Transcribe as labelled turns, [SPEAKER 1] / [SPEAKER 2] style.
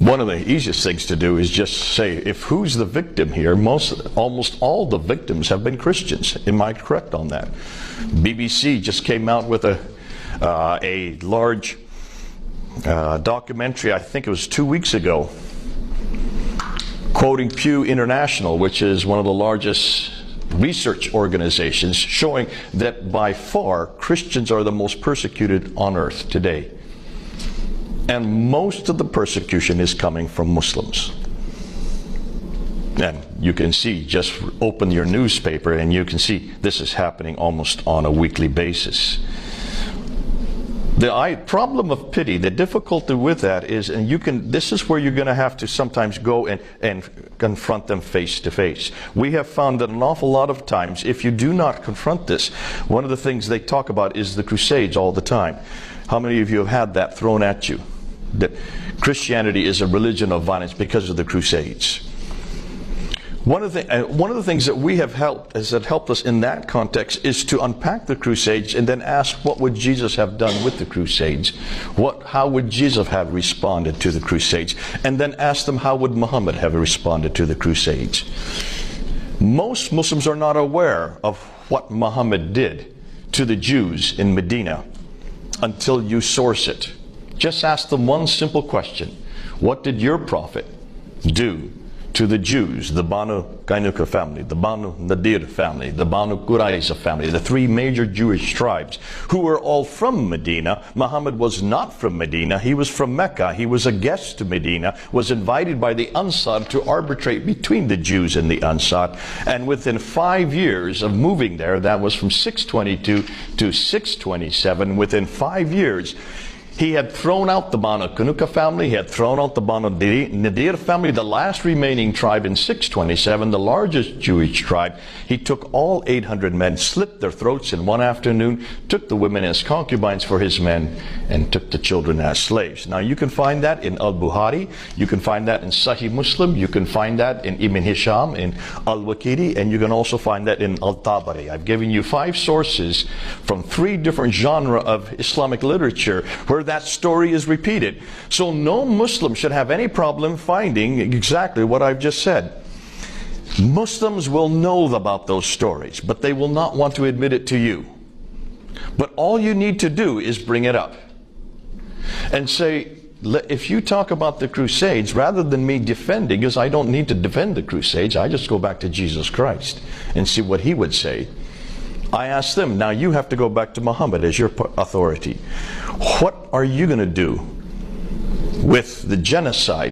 [SPEAKER 1] One of the easiest things to do is just say, if who's the victim here? Almost all the victims have been Christians. Am I correct on that? BBC just came out with a large documentary, I think it was 2 weeks ago, quoting Pew International, which is one of the largest research organizations, showing that by far Christians are the most persecuted on earth today. And most of the persecution is coming from Muslims. And you can see, just open your newspaper and you can see this is happening almost on a weekly basis. The problem of pity, the difficulty with that is, this is where you're going to have to sometimes go and confront them face to face. We have found that an awful lot of times, if you do not confront this, one of the things they talk about is the Crusades all the time. How many of you have had that thrown at you? That Christianity is a religion of violence because of the Crusades. One of the things that we have helped us in that context is to unpack the Crusades and then ask, what would Jesus have done with the Crusades? How would Jesus have responded to the Crusades? And then ask them, how would Muhammad have responded to the Crusades? Most Muslims are not aware of what Muhammad did to the Jews in Medina until you source it. Just ask them one simple question. What did your prophet do to the Jews, the Banu Qaynuqa family, the Banu Nadir family, the Banu Qurayza family, the three major Jewish tribes, who were all from Medina? Muhammad was not from Medina. He was from Mecca. He was a guest to Medina, was invited by the Ansar to arbitrate between the Jews and the Ansar. And within 5 years of moving there, that was from 622 to 627, within 5 years, he had thrown out the Banu Qaynuqa family, he had thrown out the Banu Nadir family, the last remaining tribe in 627, the largest Jewish tribe. He took all 800 men, slit their throats in one afternoon, took the women as concubines for his men, and took the children as slaves. Now you can find that in Al-Bukhari, you can find that in Sahih Muslim, you can find that in Ibn Hisham, in Al-Waqidi, and you can also find that in Al-Tabari. I've given you 5 sources from 3 different genres of Islamic literature where that story is repeated. So no Muslim should have any problem finding exactly what I've just said. Muslims will know about those stories, but they will not want to admit it to you. But all you need to do is bring it up and say, if you talk about the Crusades, rather than me defending, because I don't need to defend the Crusades, I just go back to Jesus Christ and see what he would say. I ask them, now you have to go back to Muhammad as your authority. What are you going to do with the genocide